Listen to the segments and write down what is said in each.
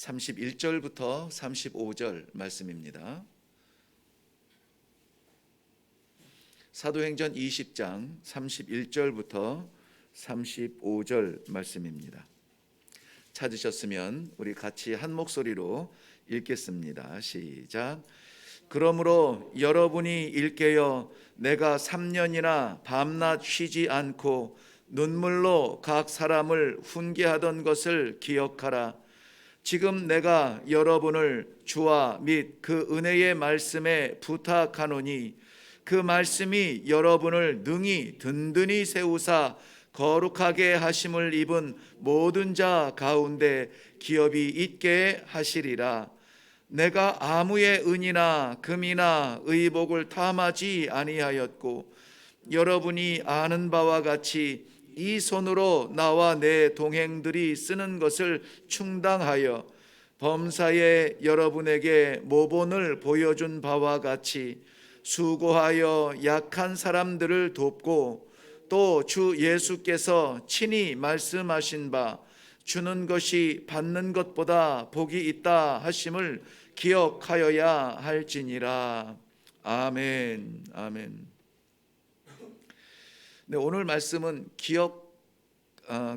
31절부터 35절 말씀입니다. 사도행전 20장 31절부터 35절 말씀입니다. 찾으셨으면 우리 같이 한 목소리로 읽겠습니다. 시작. 그러므로 여러분이 일깨어 내가 3년이나 밤낮 쉬지 않고 눈물로 각 사람을 훈계하던 것을 기억하라. 지금 내가 여러분을 주와 및 그 은혜의 말씀에 부탁하노니 그 말씀이 여러분을 능히 든든히 세우사 거룩하게 하심을 입은 모든 자 가운데 기업이 있게 하시리라. 내가 아무의 은이나 금이나 의복을 탐하지 아니하였고 여러분이 아는 바와 같이 이 손으로 나와 내 동행들이 쓰는 것을 충당하여 범사에 여러분에게 모본을 보여준 바와 같이 수고하여 약한 사람들을 돕고 또 주 예수께서 친히 말씀하신 바 주는 것이 받는 것보다 복이 있다 하심을 기억하여야 할지니라. 아멘. 아멘. 네, 오늘 말씀은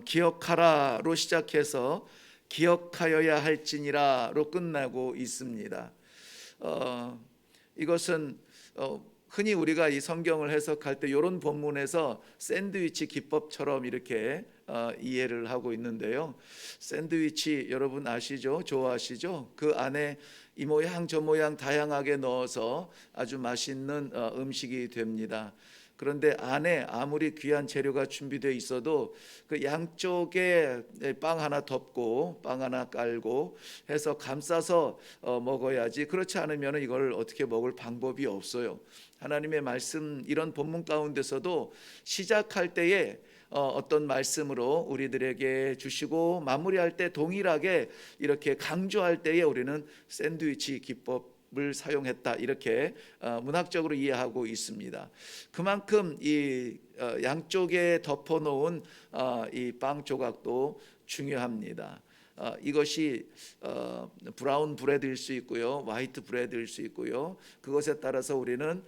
기억하라로 시작해서 기억하여야 할지니라로 끝나고 있습니다. 이것은 흔히 우리가 이 성경을 해석할 때 이런 본문에서 샌드위치 기법처럼 이렇게 이해를 하고 있는데요. 샌드위치 여러분 아시죠? 좋아하시죠? 그 안에 이 모양 저 모양 다양하게 넣어서 아주 맛있는 음식이 됩니다. 그런데 안에 아무리 귀한 재료가 준비되어 있어도 그 양쪽에 빵 하나 덮고 빵 하나 깔고 해서 감싸서 먹어야지, 그렇지 않으면 이걸 어떻게 먹을 방법이 없어요. 하나님의 말씀 이런 본문 가운데서도 시작할 때에 어떤 말씀으로 우리들에게 주시고 마무리할 때 동일하게 이렇게 강조할 때에 우리는 샌드위치 기법을 사용했다, 이렇게 문학적으로 이해하고 있습니다. 그만큼 이 양쪽에 덮어놓은 이 빵 조각도 중요합니다. 이것이 브라운 브레드일 수 있고요, 화이트 브레드일 수 있고요. 그것에 따라서 우리는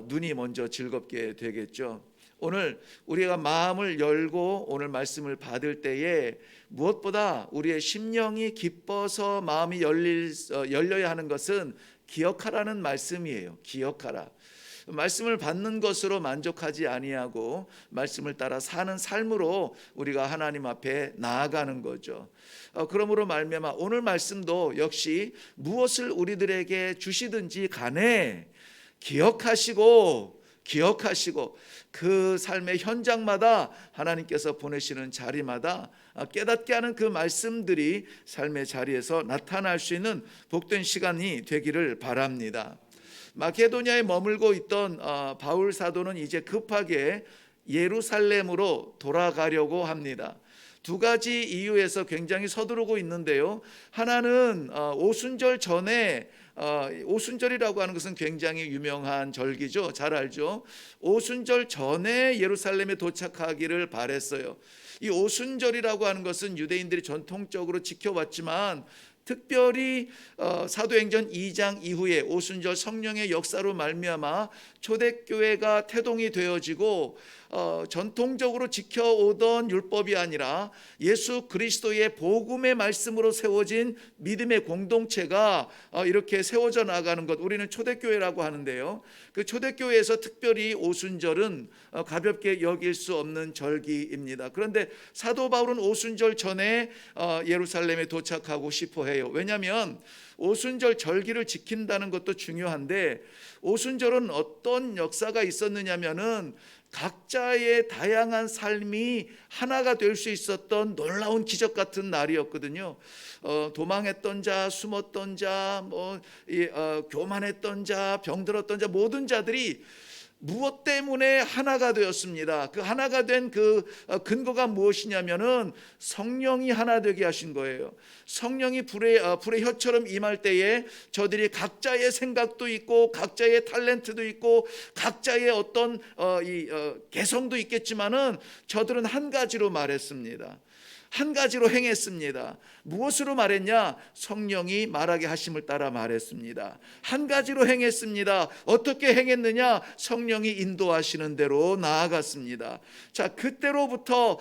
눈이 먼저 즐겁게 되겠죠. 오늘 우리가 마음을 열고 오늘 말씀을 받을 때에 무엇보다 우리의 심령이 기뻐서 마음이 열려야 하는 것은 기억하라는 말씀이에요. 기억하라. 말씀을 받는 것으로 만족하지 아니하고 말씀을 따라 사는 삶으로 우리가 하나님 앞에 나아가는 거죠. 그러므로 말미암아 오늘 말씀도 역시 무엇을 우리들에게 주시든지 간에 기억하시고 그 삶의 현장마다 하나님께서 보내시는 자리마다 깨닫게 하는 그 말씀들이 삶의 자리에서 나타날 수 있는 복된 시간이 되기를 바랍니다. 마케도냐에 머물고 있던 바울 사도는 이제 급하게 예루살렘으로 돌아가려고 합니다. 두 가지 이유에서 굉장히 서두르고 있는데요. 하나는 오순절 전에, 오순절이라고 하는 것은 굉장히 유명한 절기죠. 잘 알죠. 오순절 전에 예루살렘에 도착하기를 바랬어요. 이 오순절이라고 하는 것은 유대인들이 전통적으로 지켜왔지만 특별히 사도행전 2장 이후에 오순절 성령의 역사로 말미암아 초대교회가 태동이 되어지고 전통적으로 지켜오던 율법이 아니라 예수 그리스도의 복음의 말씀으로 세워진 믿음의 공동체가 이렇게 세워져 나가는 것, 우리는 초대교회라고 하는데요. 그 초대교회에서 특별히 오순절은 가볍게 여길 수 없는 절기입니다. 그런데 사도 바울은 오순절 전에 예루살렘에 도착하고 싶어 해요. 왜냐하면 오순절 절기를 지킨다는 것도 중요한데 오순절은 어떤 역사가 있었느냐면은 각자의 다양한 삶이 하나가 될 수 있었던 놀라운 기적 같은 날이었거든요. 도망했던 자, 숨었던 자, 교만했던 자, 병들었던 자, 모든 자들이 무엇 때문에 하나가 되었습니다. 그 하나가 된 그 근거가 무엇이냐면은 성령이 하나 되게 하신 거예요. 성령이 불의 혀처럼 임할 때에 저들이 각자의 생각도 있고 각자의 탤런트도 있고 각자의 어떤 개성도 있겠지만은 저들은 한 가지로 말했습니다. 한 가지로 행했습니다. 무엇으로 말했냐? 성령이 말하게 하심을 따라 말했습니다. 한 가지로 행했습니다. 어떻게 행했느냐? 성령이 인도하시는 대로 나아갔습니다. 자, 그때로부터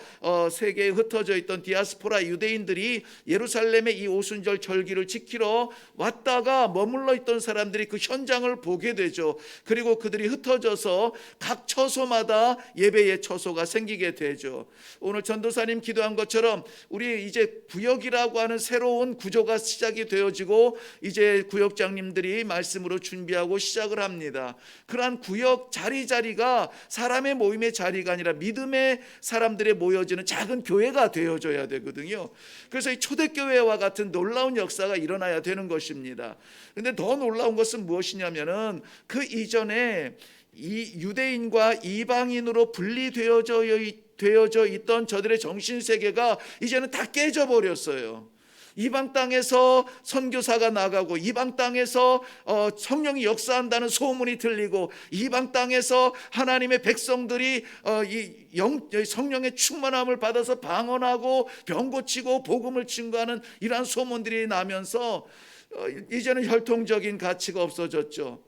세계에 흩어져 있던 디아스포라 유대인들이 예루살렘의 이 오순절 절기를 지키러 왔다가 머물러 있던 사람들이 그 현장을 보게 되죠. 그리고 그들이 흩어져서 각 처소마다 예배의 처소가 생기게 되죠. 오늘 전도사님 기도한 것처럼 우리 이제 구역이라고 하는 새로운 구조가 시작이 되어지고 이제 구역장님들이 말씀으로 준비하고 시작을 합니다. 그러한 구역 자리가 사람의 모임의 자리가 아니라 믿음의 사람들의 모여지는 작은 교회가 되어져야 되거든요. 그래서 이 초대교회와 같은 놀라운 역사가 일어나야 되는 것입니다. 그런데 더 놀라운 것은 무엇이냐면은 그 이전에 이 유대인과 이방인으로 분리되어져 있던 저들의 정신세계가 이제는 다 깨져버렸어요. 이방 땅에서 선교사가 나가고 이방 땅에서 성령이 역사한다는 소문이 들리고 이방 땅에서 하나님의 백성들이 성령의 충만함을 받아서 방언하고 병 고치고 복음을 증거하는 이러한 소문들이 나면서 이제는 혈통적인 가치가 없어졌죠.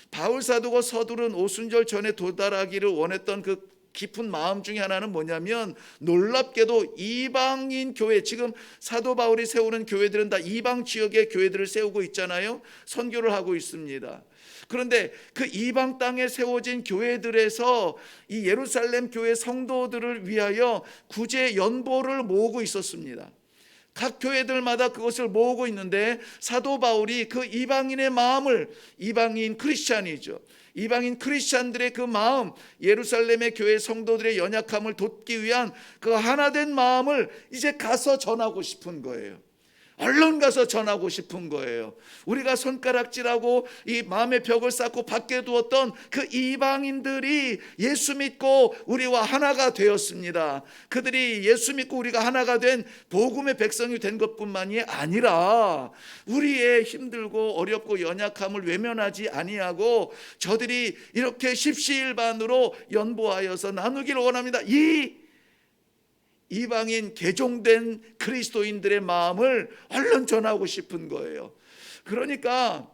바울 사도가 서두른 오순절 전에 도달하기를 원했던 그 깊은 마음 중에 하나는 뭐냐면 놀랍게도 이방인 교회, 지금 사도 바울이 세우는 교회들은 다 이방 지역의 교회들을 세우고 있잖아요. 선교를 하고 있습니다. 그런데 그 이방 땅에 세워진 교회들에서 이 예루살렘 교회 성도들을 위하여 구제 연보를 모으고 있었습니다. 각 교회들마다 그것을 모으고 있는데 사도 바울이 그 이방인의 마음을, 이방인 크리스찬이죠, 이방인 크리스찬들의 그 마음, 예루살렘의 교회 성도들의 연약함을 돕기 위한 그 하나된 마음을 이제 가서 전하고 싶은 거예요. 얼른 가서 전하고 싶은 거예요. 우리가 손가락질하고 이 마음의 벽을 쌓고 밖에 두었던 그 이방인들이 예수 믿고 우리와 하나가 되었습니다. 그들이 예수 믿고 우리가 하나가 된 복음의 백성이 된 것뿐만이 아니라 우리의 힘들고 어렵고 연약함을 외면하지 아니하고 저들이 이렇게 십시일반으로 연보하여서 나누기를 원합니다. 이 이방인 개종된 그리스도인들의 마음을 얼른 전하고 싶은 거예요. 그러니까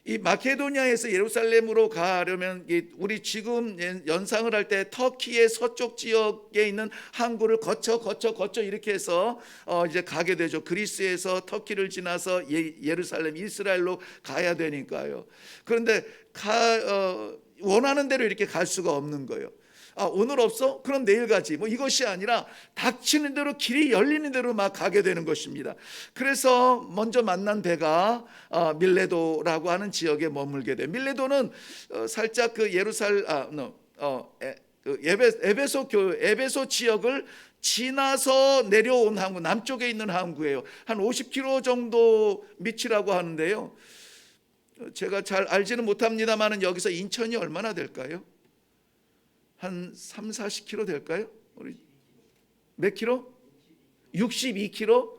이 마케도니아에서 예루살렘으로 가려면 우리 지금 연상을 할 때 터키의 서쪽 지역에 있는 항구를 거쳐 이렇게 해서 이제 가게 되죠. 그리스에서 터키를 지나서 예루살렘, 이스라엘로 가야 되니까요. 그런데 원하는 대로 이렇게 갈 수가 없는 거예요. 오늘 없어? 그럼 내일 가지. 이것이 아니라 닥치는 대로, 길이 열리는 대로 막 가게 되는 것입니다. 그래서 먼저 만난 배가 밀레도라고 하는 지역에 머물게 돼. 밀레도는 살짝 그 에베소 지역을 지나서 내려온 항구, 남쪽에 있는 항구예요. 한 50km 정도 밑이라고 하는데요. 제가 잘 알지는 못합니다만 여기서 인천이 얼마나 될까요? 한 3, 40km 될까요? 우리 몇 킬로? 62km?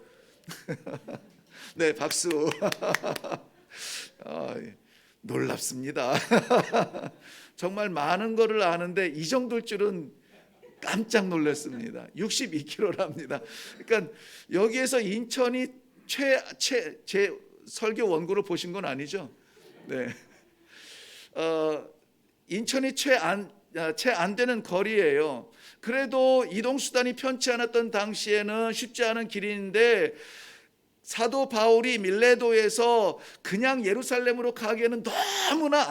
네, 박수. 놀랍습니다. 정말 많은 거를 아는데 이 정도일 줄은 깜짝 놀랐습니다. 62km랍니다. 그러니까 여기에서 인천이 제 설교 원고를 보신 건 아니죠? 네. 인천이 채 안 되는 거리예요. 그래도 이동수단이 편치 않았던 당시에는 쉽지 않은 길인데 사도 바울이 밀레도에서 그냥 예루살렘으로 가기에는 너무나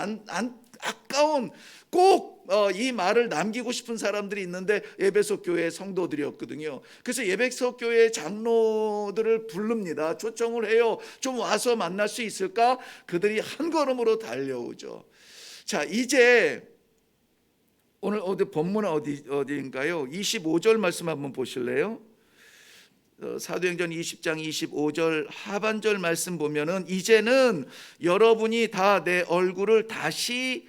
아까운, 꼭 이 말을 남기고 싶은 사람들이 있는데 에베소 교회 성도들이었거든요. 그래서 에베소 교회 장로들을 부릅니다. 초청을 해요. 좀 와서 만날 수 있을까? 그들이 한 걸음으로 달려오죠. 자, 이제 오늘 본문은 어디인가요? 25절 말씀 한번 보실래요? 사도행전 20장 25절 하반절 말씀 보면은 이제는 여러분이 다 내 얼굴을 다시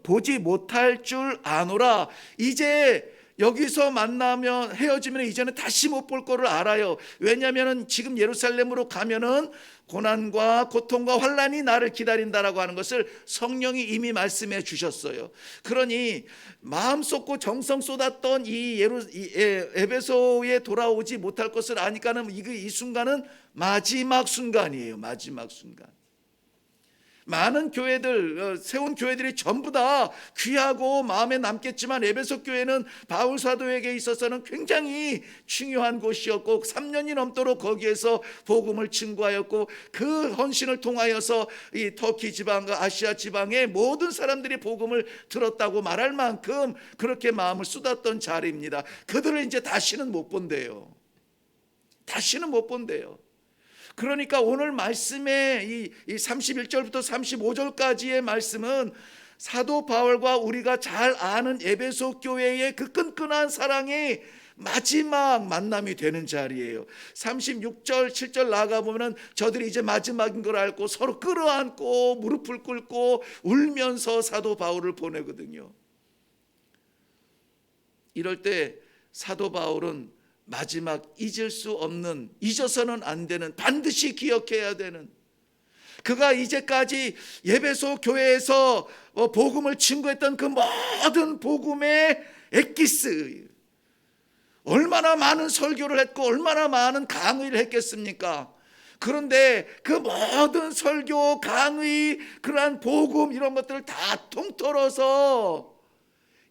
보지 못할 줄 아노라. 이제 여기서 만나면 헤어지면 이제는 다시 못 볼 거를 알아요. 왜냐하면 지금 예루살렘으로 가면은 고난과 고통과 환난이 나를 기다린다라고 하는 것을 성령이 이미 말씀해 주셨어요. 그러니 마음 쏟고 정성 쏟았던 이 에베소에 돌아오지 못할 것을 아니까는 이 순간은 마지막 순간이에요. 마지막 순간. 많은 교회들, 세운 교회들이 전부 다 귀하고 마음에 남겠지만 에베소 교회는 바울 사도에게 있어서는 굉장히 중요한 곳이었고 3년이 넘도록 거기에서 복음을 증거하였고 그 헌신을 통하여서 이 터키 지방과 아시아 지방의 모든 사람들이 복음을 들었다고 말할 만큼 그렇게 마음을 쏟았던 자리입니다. 그들을 이제 다시는 못 본대요. 다시는 못 본대요. 그러니까 오늘 말씀의 이 31절부터 35절까지의 말씀은 사도 바울과 우리가 잘 아는 에베소 교회의 그 끈끈한 사랑이 마지막 만남이 되는 자리예요. 36절 7절 나가보면 저들이 이제 마지막인 걸 알고 서로 끌어안고 무릎을 꿇고 울면서 사도 바울을 보내거든요. 이럴 때 사도 바울은 마지막 잊을 수 없는, 잊어서는 안 되는, 반드시 기억해야 되는, 그가 이제까지 에베소 교회에서 복음을 증거했던 그 모든 복음의 엑기스, 얼마나 많은 설교를 했고 얼마나 많은 강의를 했겠습니까? 그런데 그 모든 설교, 강의, 그러한 복음 이런 것들을 다 통틀어서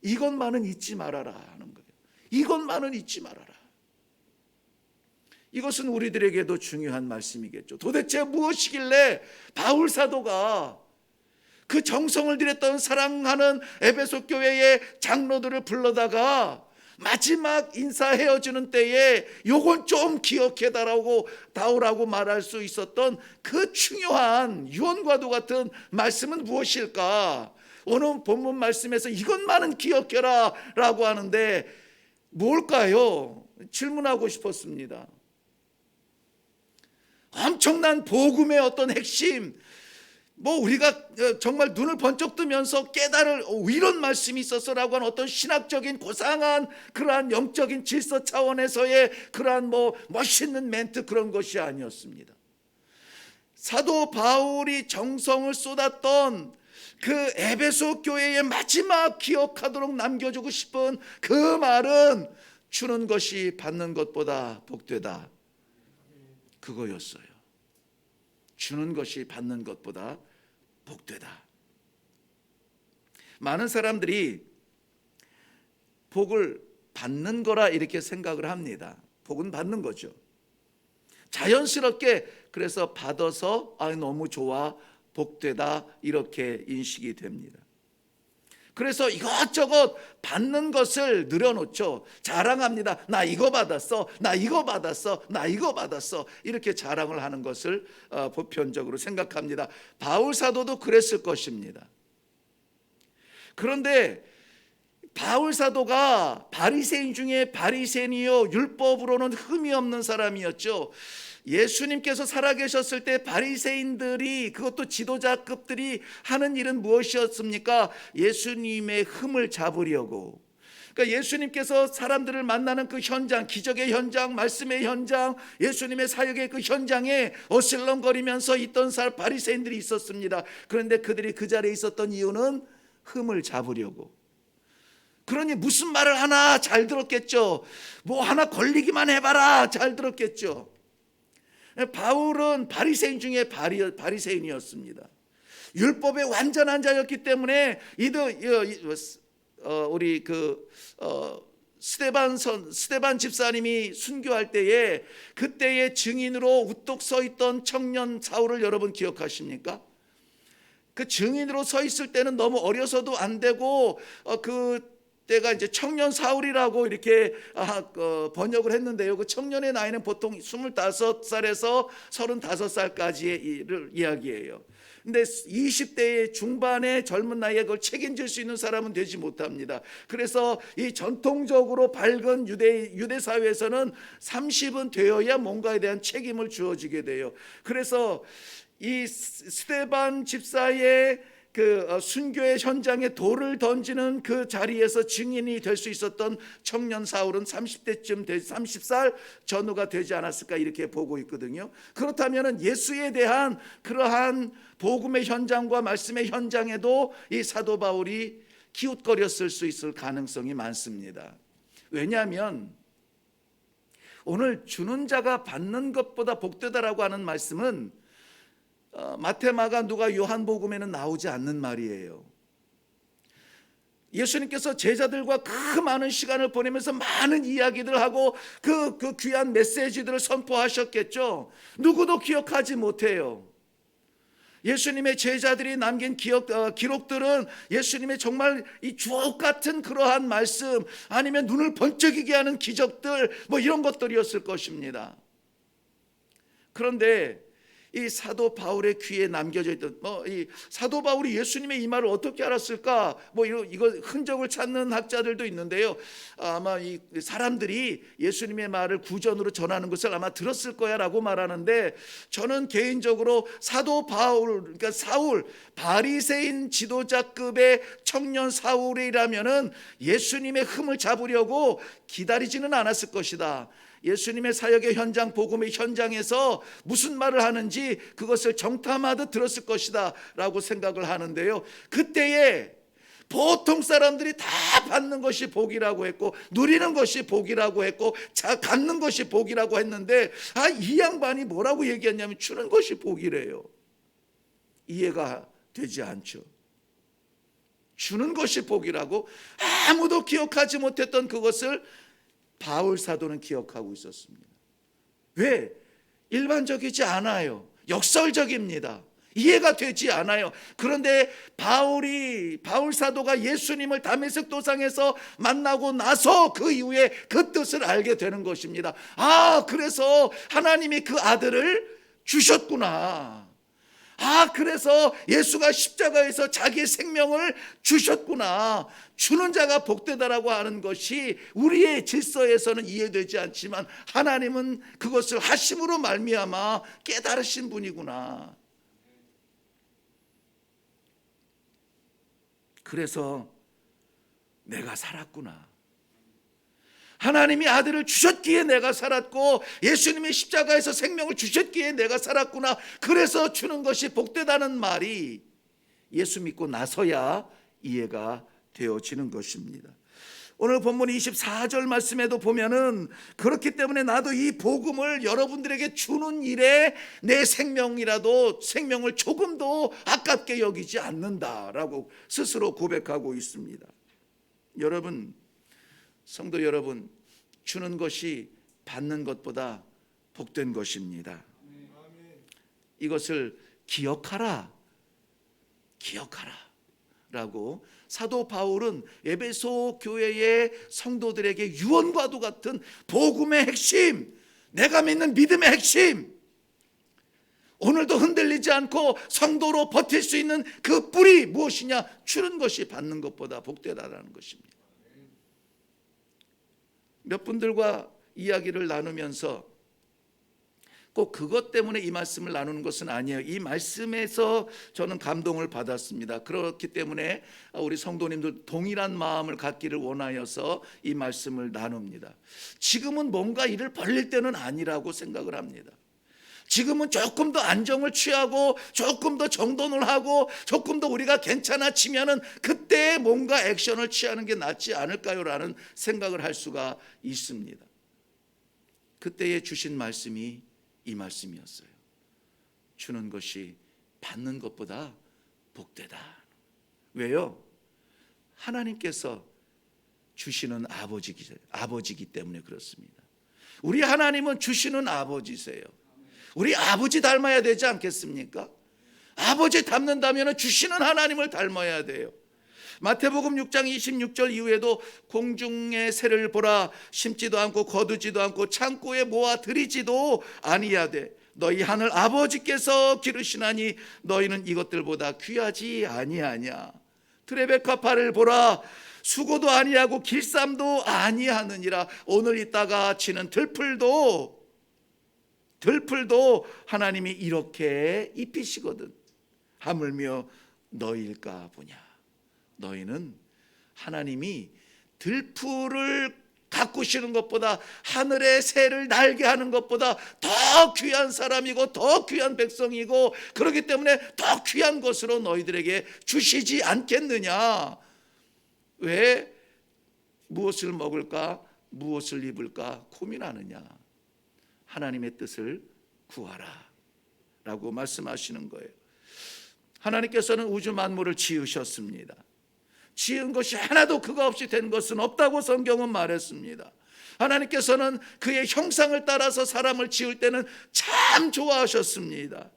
이것만은 잊지 말아라 하는 거예요. 이것만은 잊지 말아라. 이것은 우리들에게도 중요한 말씀이겠죠. 도대체 무엇이길래 바울 사도가 그 정성을 들였던 사랑하는 에베소 교회의 장로들을 불러다가 마지막 인사 헤어지는 때에 요건 좀 기억해달라고 다오라고 말할 수 있었던 그 중요한 유언과도 같은 말씀은 무엇일까? 오늘 본문 말씀에서 이것만은 기억해라 라고 하는데 뭘까요? 질문하고 싶었습니다. 엄청난 복음의 어떤 핵심, 우리가 정말 눈을 번쩍 뜨면서 깨달을 이런 말씀이 있었어라고 하는 어떤 신학적인 고상한 그러한 영적인 질서 차원에서의 그러한 멋있는 멘트 그런 것이 아니었습니다. 사도 바울이 정성을 쏟았던 그 에베소 교회의 마지막 기억하도록 남겨주고 싶은 그 말은 주는 것이 받는 것보다 복되다, 그거였어요. 주는 것이 받는 것보다 복되다. 많은 사람들이 복을 받는 거라 이렇게 생각을 합니다. 복은 받는 거죠. 자연스럽게 그래서 받아서 너무 좋아, 복되다 이렇게 인식이 됩니다. 그래서 이것저것 받는 것을 늘어놓죠. 자랑합니다. 나 이거 받았어, 나 이거 받았어, 나 이거 받았어, 이렇게 자랑을 하는 것을 보편적으로 생각합니다. 바울 사도도 그랬을 것입니다. 그런데 바울 사도가 바리새인 중에 바리새인이요 율법으로는 흠이 없는 사람이었죠. 예수님께서 살아계셨을 때 바리새인들이, 그것도 지도자급들이 하는 일은 무엇이었습니까? 예수님의 흠을 잡으려고. 그러니까 예수님께서 사람들을 만나는 그 현장, 기적의 현장, 말씀의 현장, 예수님의 사역의 그 현장에 어슬렁거리면서 있던 바리새인들이 있었습니다. 그런데 그들이 그 자리에 있었던 이유는 흠을 잡으려고. 그러니 무슨 말을 하나 잘 들었겠죠. 하나 걸리기만 해봐라 잘 들었겠죠. 바울은 바리새인 중에 바리새인이었습니다. 율법의 완전한 자였기 때문에 우리 스데반 집사님이 순교할 때에 그때의 증인으로 우뚝 서 있던 청년 사울을 여러분 기억하십니까? 그 증인으로 서 있을 때는 너무 어려서도 안 되고 때가 이제 청년 사울이라고 이렇게 번역을 했는데요. 그 청년의 나이는 보통 25살에서 35살까지의 이야기예요. 근데 20대의 중반의 젊은 나이에 그걸 책임질 수 있는 사람은 되지 못합니다. 그래서 이 전통적으로 밝은 유대 사회에서는 30은 되어야 뭔가에 대한 책임을 주어지게 돼요. 그래서 이 스데반 집사의 순교의 현장에 돌을 던지는 그 자리에서 증인이 될 수 있었던 청년 사울은 30살 전후가 되지 않았을까 이렇게 보고 있거든요. 그렇다면 예수에 대한 그러한 복음의 현장과 말씀의 현장에도 이 사도 바울이 기웃거렸을 수 있을 가능성이 많습니다. 왜냐하면 오늘 주는 자가 받는 것보다 복되다라고 하는 말씀은 마태, 마가, 누가, 요한복음에는 나오지 않는 말이에요. 예수님께서 제자들과 그 많은 시간을 보내면서 많은 이야기들을 하고 그 귀한 메시지들을 선포하셨겠죠. 누구도 기억하지 못해요. 예수님의 제자들이 남긴 기록들은 예수님의 정말 이 주옥 같은 그러한 말씀, 아니면 눈을 번쩍이게 하는 기적들, 이런 것들이었을 것입니다. 그런데 이 사도 바울의 귀에 남겨져 있던 이 사도 바울이 예수님의 이 말을 어떻게 알았을까? 이거 흔적을 찾는 학자들도 있는데요. 아마 이 사람들이 예수님의 말을 구전으로 전하는 것을 아마 들었을 거야라고 말하는데, 저는 개인적으로 사도 바울, 그러니까 사울, 바리새인 지도자급의 청년 사울이라면은 예수님의 흠을 잡으려고 기다리지는 않았을 것이다. 예수님의 사역의 현장, 복음의 현장에서 무슨 말을 하는지 그것을 정탐하듯 들었을 것이다 라고 생각을 하는데요. 그때에 보통 사람들이 다 받는 것이 복이라고 했고, 누리는 것이 복이라고 했고, 갖는 것이 복이라고 했는데, 이 양반이 뭐라고 얘기했냐면 주는 것이 복이래요. 이해가 되지 않죠. 주는 것이 복이라고 아무도 기억하지 못했던 그것을 바울 사도는 기억하고 있었습니다. 왜? 일반적이지 않아요. 역설적입니다. 이해가 되지 않아요. 그런데 바울 사도가 예수님을 다메섹 도상에서 만나고 나서 그 이후에 그 뜻을 알게 되는 것입니다. 그래서 하나님이 그 아들을 주셨구나. 그래서 예수가 십자가에서 자기의 생명을 주셨구나. 주는 자가 복되다라고 하는 것이 우리의 질서에서는 이해되지 않지만 하나님은 그것을 하심으로 말미암아 깨달으신 분이구나. 그래서 내가 살았구나. 하나님이 아들을 주셨기에 내가 살았고, 예수님이 십자가에서 생명을 주셨기에 내가 살았구나. 그래서 주는 것이 복되다는 말이 예수 믿고 나서야 이해가 되어지는 것입니다. 오늘 본문 24절 말씀에도 보면은, 그렇기 때문에 나도 이 복음을 여러분들에게 주는 일에 내 생명을 조금도 아깝게 여기지 않는다라고 스스로 고백하고 있습니다. 여러분, 성도 여러분, 주는 것이 받는 것보다 복된 것입니다. 이것을 기억하라 라고 사도 바울은 에베소 교회의 성도들에게 유언과도 같은 복음의 핵심, 내가 믿는 믿음의 핵심, 오늘도 흔들리지 않고 성도로 버틸 수 있는 그 뿌리 무엇이냐? 주는 것이 받는 것보다 복되다라는 것입니다. 몇 분들과 이야기를 나누면서 꼭 그것 때문에 이 말씀을 나누는 것은 아니에요. 이 말씀에서 저는 감동을 받았습니다. 그렇기 때문에 우리 성도님들 동일한 마음을 갖기를 원하여서 이 말씀을 나눕니다. 지금은 뭔가 일을 벌릴 때는 아니라고 생각을 합니다. 지금은 조금 더 안정을 취하고 조금 더 정돈을 하고 조금 더 우리가 괜찮아지면은 그때 뭔가 액션을 취하는 게 낫지 않을까요? 라는 생각을 할 수가 있습니다. 그때에 주신 말씀이 이 말씀이었어요. 주는 것이 받는 것보다 복되다. 왜요? 하나님께서 주시는 아버지이기 때문에 그렇습니다. 우리 하나님은 주시는 아버지세요. 우리 아버지 닮아야 되지 않겠습니까? 아버지 닮는다면 주시는 하나님을 닮아야 돼요. 마태복음 6장 26절 이후에도 공중의 새를 보라, 심지도 않고 거두지도 않고 창고에 모아 들이지도 아니하되 너희 하늘 아버지께서 기르시나니 너희는 이것들보다 귀하지 아니하냐. 트레베카파를 보라, 수고도 아니하고 길쌈도 아니하느니라. 오늘 있다가 지는 들풀도 하나님이 이렇게 입히시거든. 하물며 너희일까 보냐. 너희는 하나님이 들풀을 가꾸시는 것보다, 하늘의 새를 날게 하는 것보다 더 귀한 사람이고 더 귀한 백성이고, 그렇기 때문에 더 귀한 것으로 너희들에게 주시지 않겠느냐. 왜 무엇을 먹을까 무엇을 입을까 고민하느냐. 하나님의 뜻을 구하라 라고 말씀하시는 거예요. 하나님께서는 우주 만물을 지으셨습니다. 지은 것이 하나도 그가 없이 된 것은 없다고 성경은 말했습니다. 하나님께서는 그의 형상을 따라서 사람을 지을 때는 참 좋아하셨습니다.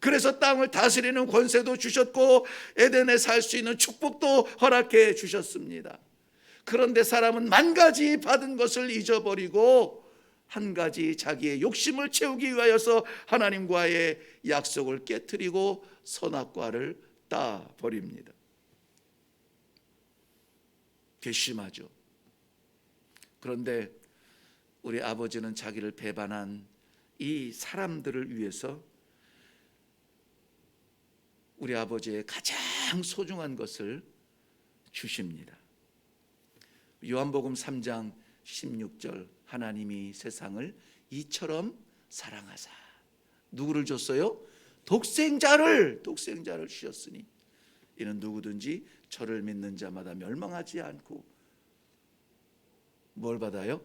그래서 땅을 다스리는 권세도 주셨고 에덴에 살 수 있는 축복도 허락해 주셨습니다. 그런데 사람은 만 가지 받은 것을 잊어버리고 한 가지 자기의 욕심을 채우기 위하여서 하나님과의 약속을 깨트리고 선악과를 따버립니다. 괘씸하죠. 그런데 우리 아버지는 자기를 배반한 이 사람들을 위해서 우리 아버지의 가장 소중한 것을 주십니다. 요한복음 3장 16절, 하나님이 세상을 이처럼 사랑하사. 누구를 줬어요? 독생자를 주셨으니 이는 누구든지 저를 믿는 자마다 멸망하지 않고 뭘 받아요?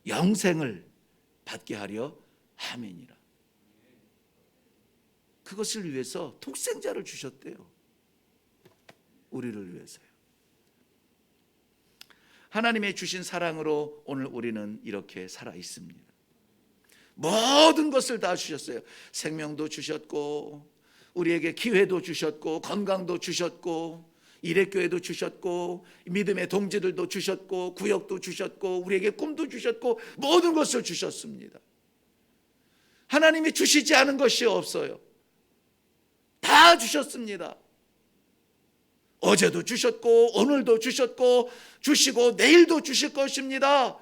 영생을 받게 하려 함이니라. 그것을 위해서 독생자를 주셨대요. 우리를 위해서요. 하나님의 주신 사랑으로 오늘 우리는 이렇게 살아 있습니다. 모든 것을 다 주셨어요. 생명도 주셨고, 우리에게 기회도 주셨고, 건강도 주셨고, 일회교회도 주셨고, 믿음의 동지들도 주셨고, 구역도 주셨고, 우리에게 꿈도 주셨고, 모든 것을 주셨습니다. 하나님이 주시지 않은 것이 없어요. 다 주셨습니다. 어제도 주셨고 오늘도 주셨고 주시고 내일도 주실 것입니다.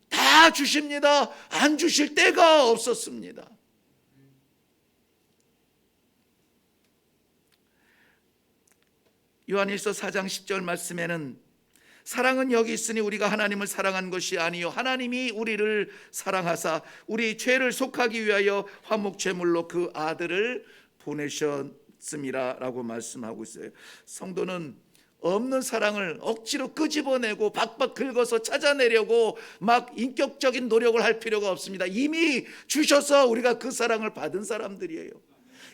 다 주십니다. 안 주실 때가 없었습니다. 요한일서 4장 10절 말씀에는 사랑은 여기 있으니 우리가 하나님을 사랑한 것이 아니요 하나님이 우리를 사랑하사 우리 죄를 속하기 위하여 화목제물로 그 아들을 보내셨음이라 라고 말씀하고 있어요. 성도는 없는 사랑을 억지로 끄집어내고 박박 긁어서 찾아내려고 막 인격적인 노력을 할 필요가 없습니다. 이미 주셔서 우리가 그 사랑을 받은 사람들이에요.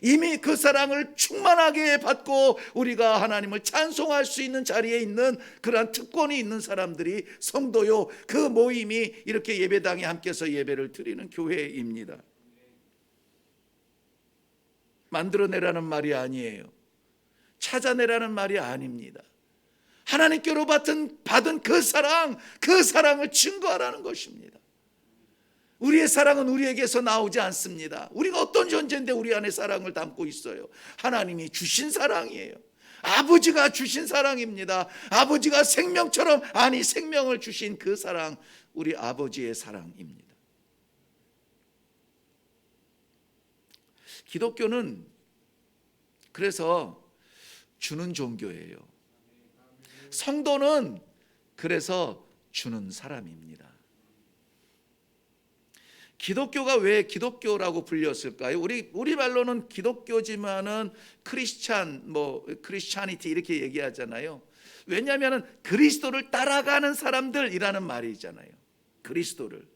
이미 그 사랑을 충만하게 받고 우리가 하나님을 찬송할 수 있는 자리에 있는 그러한 특권이 있는 사람들이 성도요, 그 모임이 이렇게 예배당에 함께서 예배를 드리는 교회입니다. 만들어내라는 말이 아니에요. 찾아내라는 말이 아닙니다. 하나님께로 받은 그 사랑을 증거하라는 것입니다. 우리의 사랑은 우리에게서 나오지 않습니다. 우리가 어떤 존재인데 우리 안에 사랑을 담고 있어요. 하나님이 주신 사랑이에요. 아버지가 주신 사랑입니다. 아버지가 생명처럼, 아니 생명을 주신 그 사랑, 우리 아버지의 사랑입니다. 기독교는 그래서 주는 종교예요. 성도는 그래서 주는 사람입니다. 기독교가 왜 기독교라고 불렸을까요? 우리 말로는 기독교지만은 크리스찬이티 이렇게 얘기하잖아요. 왜냐하면 그리스도를 따라가는 사람들이라는 말이잖아요. 그리스도를.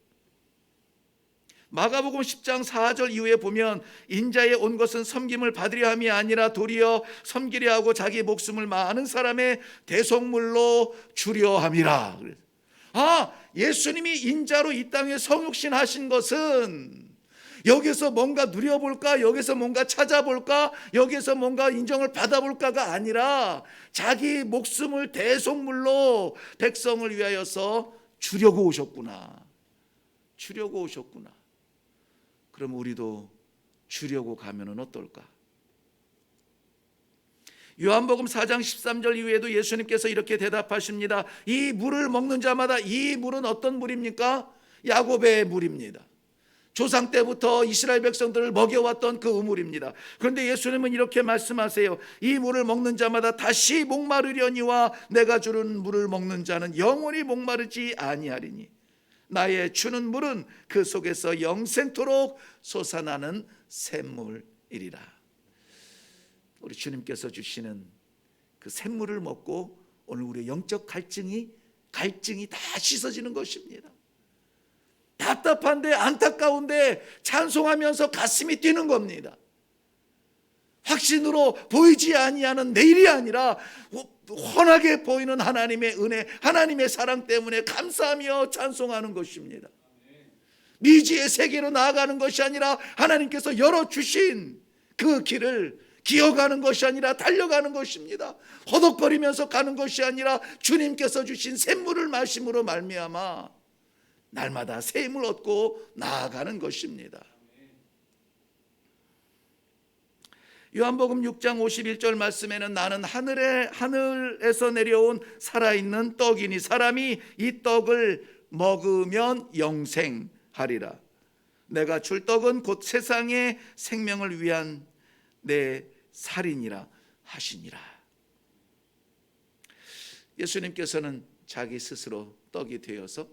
마가복음 10장 4절 이후에 보면 인자에 온 것은 섬김을 받으려 함이 아니라 도리어 섬기려 하고 자기 목숨을 많은 사람의 대속물로 주려 함이라. 예수님이 인자로 이 땅에 성육신 하신 것은 여기서 뭔가 누려볼까, 여기서 뭔가 찾아볼까, 여기서 뭔가 인정을 받아볼까가 아니라 자기 목숨을 대속물로 백성을 위하여서 주려고 오셨구나. 그럼 우리도 주려고 가면은 어떨까? 요한복음 4장 13절 이후에도 예수님께서 이렇게 대답하십니다. 이 물을 먹는 자마다, 이 물은 어떤 물입니까? 야곱의 물입니다. 조상 때부터 이스라엘 백성들을 먹여왔던 그 우물입니다. 그런데 예수님은 이렇게 말씀하세요. 이 물을 먹는 자마다 다시 목마르려니와 내가 주는 물을 먹는 자는 영원히 목마르지 아니하리니 나의 주는 물은 그 속에서 영생토록 솟아나는 샘물이리라. 우리 주님께서 주시는 그 샘물을 먹고 오늘 우리의 영적 갈증이 다 씻어지는 것입니다. 답답한데 안타까운데 찬송하면서 가슴이 뛰는 겁니다. 확신으로 보이지 아니하는 내일이 아니라 훤하게 보이는 하나님의 은혜, 하나님의 사랑 때문에 감사하며 찬송하는 것입니다. 미지의 세계로 나아가는 것이 아니라 하나님께서 열어주신 그 길을 기어가는 것이 아니라 달려가는 것입니다. 허덕거리면서 가는 것이 아니라 주님께서 주신 샘물을 마심으로 말미암아 날마다 새 힘을 얻고 나아가는 것입니다. 요한복음 6장 51절 말씀에는 나는 하늘에서 내려온 살아있는 떡이니 사람이 이 떡을 먹으면 영생하리라. 내가 줄 떡은 곧 세상의 생명을 위한 내 살이니라 하시니라. 예수님께서는 자기 스스로 떡이 되어서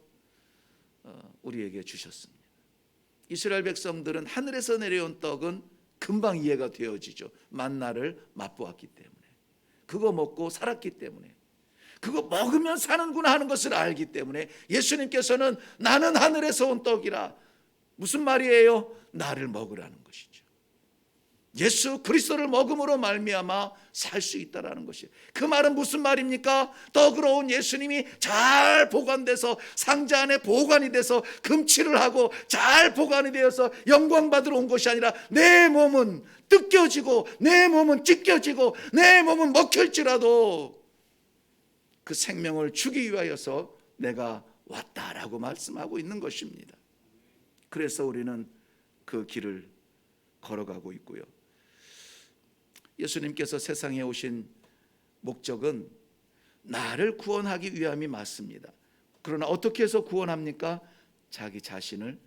우리에게 주셨습니다. 이스라엘 백성들은 하늘에서 내려온 떡은 금방 이해가 되어지죠. 만나를 맛보았기 때문에, 그거 먹고 살았기 때문에, 그거 먹으면 사는구나 하는 것을 알기 때문에 예수님께서는 나는 하늘에서 온 떡이라. 무슨 말이에요? 나를 먹으라는 것이죠. 예수 그리스도를 먹음으로 말미암아 살 수 있다라는 것이에요. 그 말은 무슨 말입니까? 떡으로 온 예수님이 잘 보관돼서 상자 안에 보관이 돼서 금칠을 하고 잘 보관이 되어서 영광 받으러 온 것이 아니라 내 몸은 뜯겨지고 내 몸은 찢겨지고 내 몸은 먹힐지라도 그 생명을 주기 위하여서 내가 왔다라고 말씀하고 있는 것입니다. 그래서 우리는 그 길을 걸어가고 있고요. 예수님께서 세상에 오신 목적은 나를 구원하기 위함이 맞습니다. 그러나 어떻게 해서 구원합니까? 자기 자신을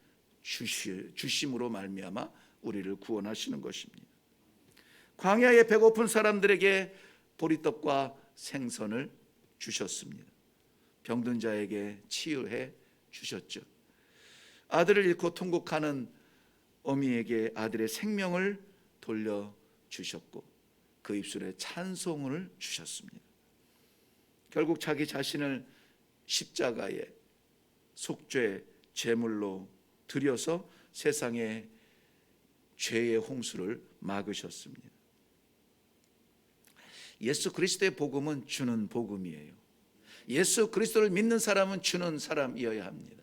주심으로 말미암아 우리를 구원하시는 것입니다. 광야에 배고픈 사람들에게 보리떡과 생선을 주셨습니다. 병든 자에게 치유해 주셨죠. 아들을 잃고 통곡하는 어미에게 아들의 생명을 돌려주셨고 그 입술에 찬송을 주셨습니다. 결국 자기 자신을 십자가에 속죄 제물로 드려서 세상의 죄의 홍수를 막으셨습니다. 예수 그리스도의 복음은 주는 복음이에요. 예수 그리스도를 믿는 사람은 주는 사람이어야 합니다.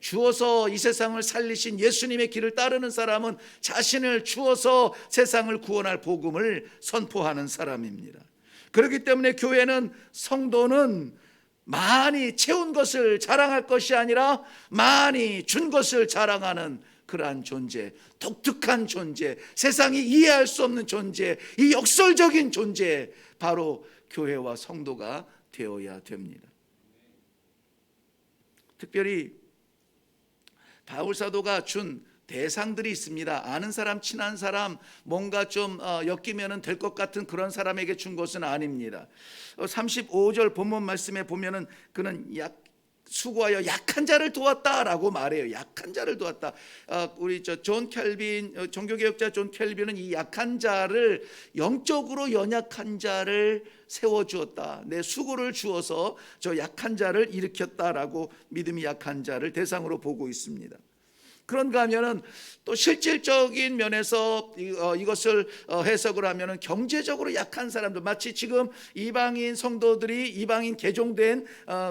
주어서 이 세상을 살리신 예수님의 길을 따르는 사람은 자신을 주어서 세상을 구원할 복음을 선포하는 사람입니다. 그렇기 때문에 교회는, 성도는 많이 채운 것을 자랑할 것이 아니라 많이 준 것을 자랑하는 그러한 존재, 독특한 존재, 세상이 이해할 수 없는 존재, 이 역설적인 존재, 바로 교회와 성도가 되어야 됩니다. 특별히 바울 사도가 준 대상들이 있습니다. 아는 사람, 친한 사람, 뭔가 좀 엮이면 될 것 같은 그런 사람에게 준 것은 아닙니다. 35절 본문 말씀에 보면은 그는 수고하여 약한 자를 도왔다라고 말해요. 약한 자를 도왔다. 우리 존 켈빈, 종교개혁자 존 켈빈은 이 약한 자를, 영적으로 연약한 자를 세워주었다. 내 수고를 주어서 저 약한 자를 일으켰다라고 믿음이 약한 자를 대상으로 보고 있습니다. 그런가 하면은 또 실질적인 면에서 이것을 해석을 하면은 경제적으로 약한 사람들, 마치 지금 이방인 성도들이, 이방인 개종된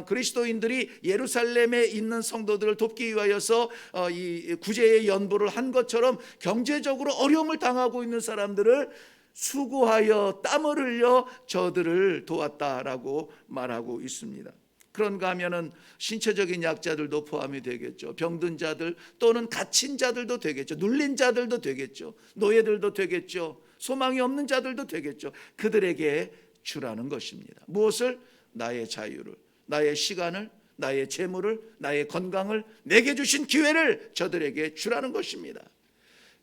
그리스도인들이 예루살렘에 있는 성도들을 돕기 위하여서 이 구제의 연보를 한 것처럼 경제적으로 어려움을 당하고 있는 사람들을 수고하여 땀을 흘려 저들을 도왔다라고 말하고 있습니다. 그런가 하면은 신체적인 약자들도 포함이 되겠죠. 병든 자들 또는 갇힌 자들도 되겠죠. 눌린 자들도 되겠죠. 노예들도 되겠죠. 소망이 없는 자들도 되겠죠. 그들에게 주라는 것입니다. 무엇을? 나의 자유를, 나의 시간을, 나의 재물을, 나의 건강을, 내게 주신 기회를 저들에게 주라는 것입니다.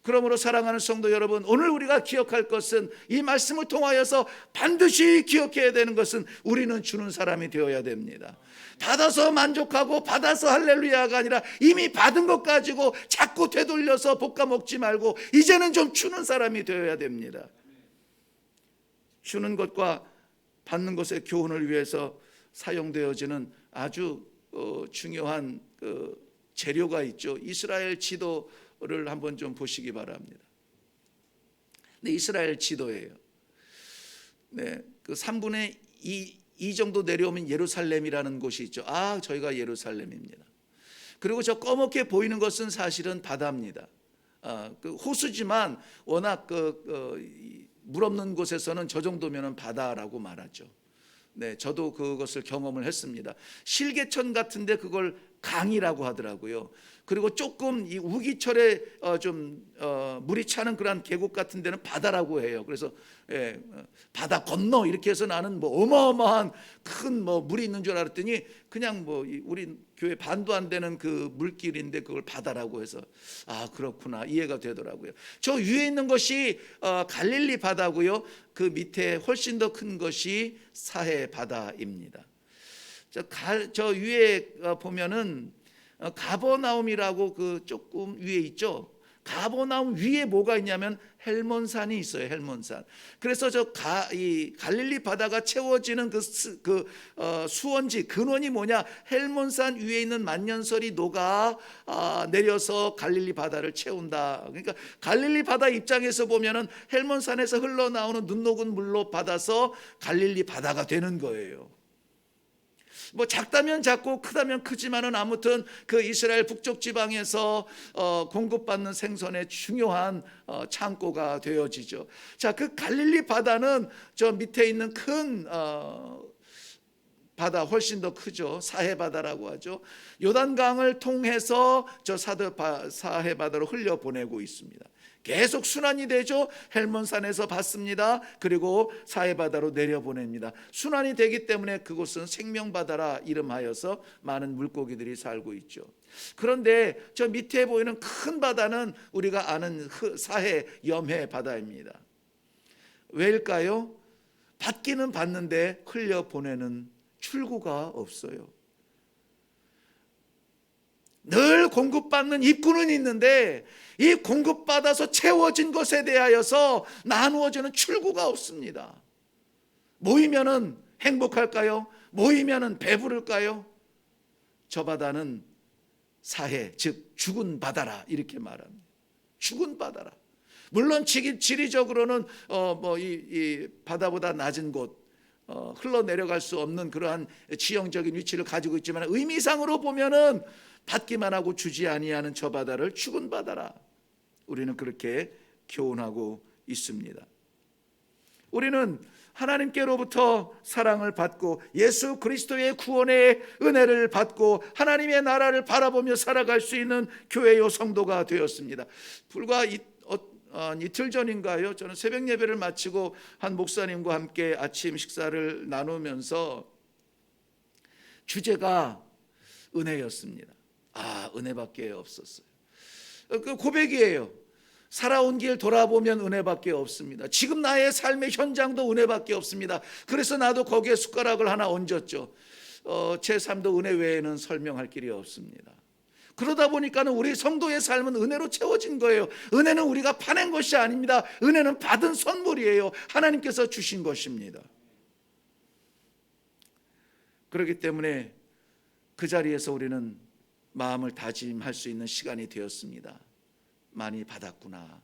그러므로 사랑하는 성도 여러분, 오늘 우리가 기억할 것은, 이 말씀을 통하여서 반드시 기억해야 되는 것은, 우리는 주는 사람이 되어야 됩니다. 받아서 만족하고 받아서 할렐루야가 아니라 이미 받은 것 가지고 자꾸 되돌려서 볶아 먹지 말고 이제는 좀 주는 사람이 되어야 됩니다. 주는 것과 받는 것의 교훈을 위해서 사용되어지는 아주 중요한 재료가 있죠. 이스라엘 지도를 한번 좀 보시기 바랍니다. 네, 이스라엘 지도예요. 네, 그 3분의 2 정도 내려오면 예루살렘이라는 곳이 있죠. 아, 저희가 예루살렘입니다. 그리고 저 검게 보이는 것은 사실은 바다입니다. 그 호수지만 워낙 물 없는 곳에서는 저 정도면은 바다라고 말하죠. 네, 저도 그것을 경험을 했습니다. 실개천 같은데 그걸 강이라고 하더라고요. 그리고 조금 이 우기철에 물이 차는 그런 계곡 같은 데는 바다라고 해요. 그래서 바다 건너 이렇게 해서 나는 뭐 어마어마한 큰 물이 있는 줄 알았더니 그냥 우리 교회 반도 안 되는 그 물길인데 그걸 바다라고 해서 아, 그렇구나, 이해가 되더라고요. 저 위에 있는 것이 갈릴리 바다고요. 그 밑에 훨씬 더 큰 것이 사해 바다입니다. 저 위에 보면은 가버나움이라고 그 조금 위에 있죠. 가버나움 위에 뭐가 있냐면 헬몬산이 있어요. 헬몬산. 그래서 이 갈릴리 바다가 채워지는 수원지 근원이 뭐냐? 헬몬산 위에 있는 만년설이 녹아 내려서 갈릴리 바다를 채운다. 그러니까 갈릴리 바다 입장에서 보면은 헬몬산에서 흘러나오는 눈 녹은 물로 받아서 갈릴리 바다가 되는 거예요. 작다면 작고 크다면 크지만은 아무튼 그 이스라엘 북쪽 지방에서 공급받는 생선의 중요한 창고가 되어지죠. 자, 그 갈릴리 바다는 저 밑에 있는 큰 바다 훨씬 더 크죠. 사해 바다라고 하죠. 요단강을 통해서 저 사해 바다로 흘려 보내고 있습니다. 계속 순환이 되죠. 헬몬산에서 받습니다. 그리고 사해바다로 내려보냅니다. 순환이 되기 때문에 그곳은 생명바다라 이름하여서 많은 물고기들이 살고 있죠. 그런데 저 밑에 보이는 큰 바다는 우리가 아는 사해 염해 바다입니다. 왜일까요? 받기는 받는데 흘려보내는 출구가 없어요. 늘 공급받는 입구는 있는데 이 공급받아서 채워진 것에 대하여서 나누어지는 출구가 없습니다. 모이면은 행복할까요? 모이면은 배부를까요? 저 바다는 사해, 즉 죽은 바다라 이렇게 말합니다. 죽은 바다라. 물론 지리적으로는 이 바다보다 낮은 곳, 흘러내려갈 수 없는 그러한 지형적인 위치를 가지고 있지만 의미상으로 보면은 받기만 하고 주지 아니하는 저 바다를 죽은 바다라. 우리는 그렇게 교훈하고 있습니다. 우리는 하나님께로부터 사랑을 받고 예수 그리스도의 구원의 은혜를 받고 하나님의 나라를 바라보며 살아갈 수 있는 교회요 성도가 되었습니다. 불과 이틀 전인가요? 저는 새벽 예배를 마치고 한 목사님과 함께 아침 식사를 나누면서 주제가 은혜였습니다. 은혜밖에 없었어요. 그 고백이에요. 살아온 길 돌아보면 은혜밖에 없습니다. 지금 나의 삶의 현장도 은혜밖에 없습니다. 그래서 나도 거기에 숟가락을 하나 얹었죠. 제 삶도 은혜 외에는 설명할 길이 없습니다. 그러다 보니까는 우리 성도의 삶은 은혜로 채워진 거예요. 은혜는 우리가 파낸 것이 아닙니다. 은혜는 받은 선물이에요. 하나님께서 주신 것입니다. 그렇기 때문에 그 자리에서 우리는 마음을 다짐할 수 있는 시간이 되었습니다. 많이 받았구나.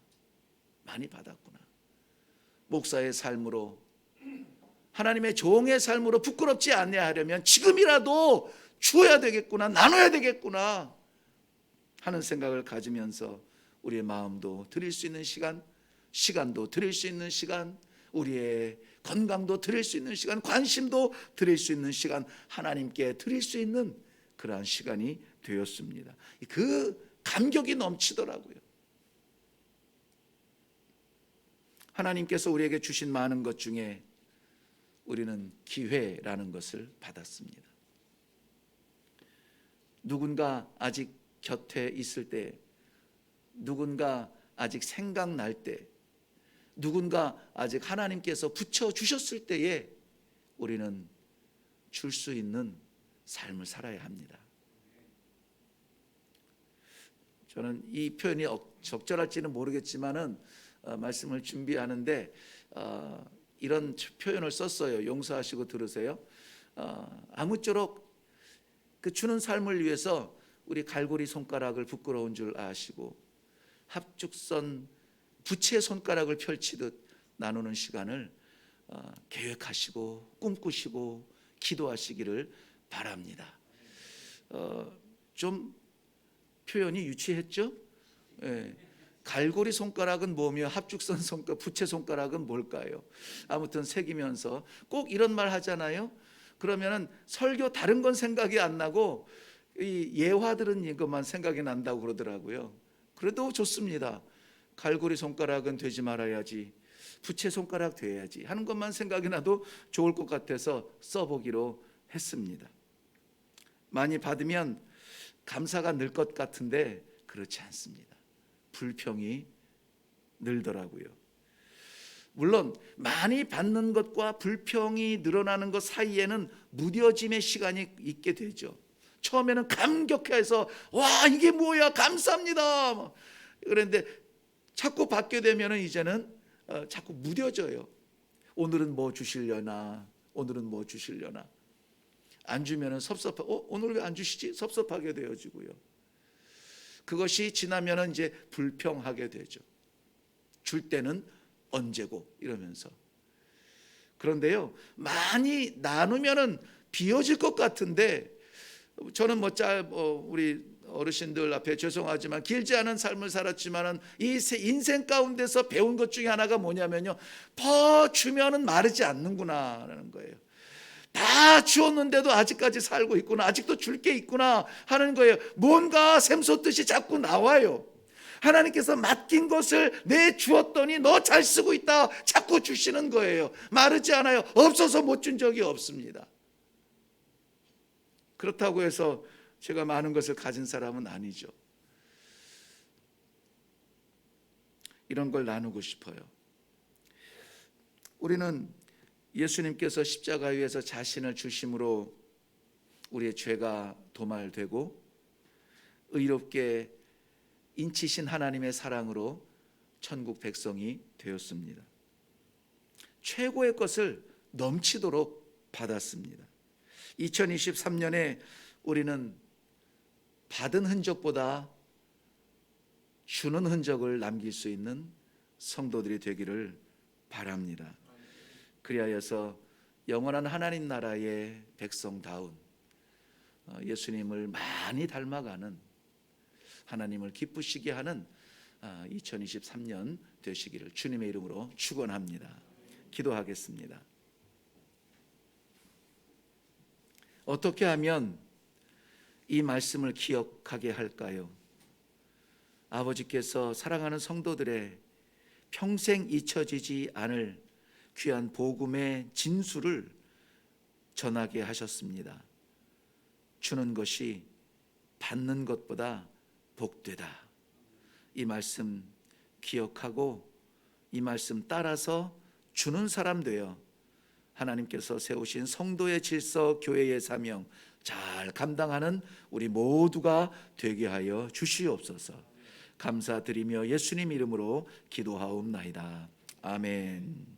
많이 받았구나. 목사의 삶으로, 하나님의 종의 삶으로 부끄럽지 않게 하려면 지금이라도 주어야 되겠구나, 나눠야 되겠구나 하는 생각을 가지면서 우리의 마음도 드릴 수 있는 시간, 시간도 드릴 수 있는 시간, 우리의 건강도 드릴 수 있는 시간, 관심도 드릴 수 있는 시간, 하나님께 드릴 수 있는 그러한 시간이 되었습니다. 그 감격이 넘치더라고요. 하나님께서 우리에게 주신 많은 것 중에 우리는 기회라는 것을 받았습니다. 누군가 아직 곁에 있을 때, 누군가 아직 생각날 때, 누군가 아직 하나님께서 붙여주셨을 때에 우리는 줄 수 있는 삶을 살아야 합니다. 저는 이 표현이 적절할지는 모르겠지만은 말씀을 준비하는데 이런 표현을 썼어요. 용서하시고 들으세요. 아무쪼록 그 주는 삶을 위해서 우리 갈고리 손가락을 부끄러운 줄 아시고 합죽선 부채 손가락을 펼치듯 나누는 시간을 계획하시고 꿈꾸시고 기도하시기를 바랍니다. 좀 표현이 유치했죠? 예. 갈고리 손가락은 뭐며 합죽선 손가락, 부채 손가락은 뭘까요? 아무튼 새기면서 꼭 이런 말 하잖아요. 그러면은 설교 다른 건 생각이 안 나고 이 예화 들은 이것만 생각이 난다고 그러더라고요. 그래도 좋습니다. 갈고리 손가락은 되지 말아야지, 부채 손가락 돼야지 하는 것만 생각이 나도 좋을 것 같아서 써보기로 했습니다. 많이 받으면 감사가 늘 것 같은데 그렇지 않습니다. 불평이 늘더라고요. 물론 많이 받는 것과 불평이 늘어나는 것 사이에는 무뎌짐의 시간이 있게 되죠. 처음에는 감격해서 와 이게 뭐야 감사합니다. 그런데 자꾸 받게 되면 이제는 자꾸 무뎌져요. 오늘은 뭐 주시려나, 오늘은 뭐 주시려나. 안 주면은 오늘 왜 안 주시지? 섭섭하게 되어지고요. 그것이 지나면은 이제 불평하게 되죠. 줄 때는 언제고 이러면서. 그런데요, 많이 나누면은 비어질 것 같은데 저는 우리 어르신들 앞에 죄송하지만 길지 않은 삶을 살았지만은 이 인생 가운데서 배운 것 중에 하나가 뭐냐면요, 더 주면은 마르지 않는구나라는 거예요. 다 주었는데도 아직까지 살고 있구나, 아직도 줄 게 있구나 하는 거예요. 뭔가 샘솟듯이 자꾸 나와요. 하나님께서 맡긴 것을 내 주었더니 너 잘 쓰고 있다 자꾸 주시는 거예요. 마르지 않아요. 없어서 못 준 적이 없습니다. 그렇다고 해서 제가 많은 것을 가진 사람은 아니죠. 이런 걸 나누고 싶어요. 우리는 예수님께서 십자가 위에서 자신을 주심으로 우리의 죄가 도말되고 의롭게 인치신 하나님의 사랑으로 천국 백성이 되었습니다. 최고의 것을 넘치도록 받았습니다. 2023년에 우리는 받은 흔적보다 주는 흔적을 남길 수 있는 성도들이 되기를 바랍니다. 그리하여서 영원한 하나님 나라의 백성다운 예수님을 많이 닮아가는, 하나님을 기쁘시게 하는 2023년 되시기를 주님의 이름으로 축원합니다. 기도하겠습니다. 어떻게 하면 이 말씀을 기억하게 할까요? 아버지께서 사랑하는 성도들의 평생 잊혀지지 않을 귀한 복음의 진수를 전하게 하셨습니다. 주는 것이 받는 것보다 복되다. 이 말씀 기억하고 이 말씀 따라서 주는 사람 되어 하나님께서 세우신 성도의 질서, 교회의 사명 잘 감당하는 우리 모두가 되게 하여 주시옵소서. 감사드리며 예수님 이름으로 기도하옵나이다. 아멘.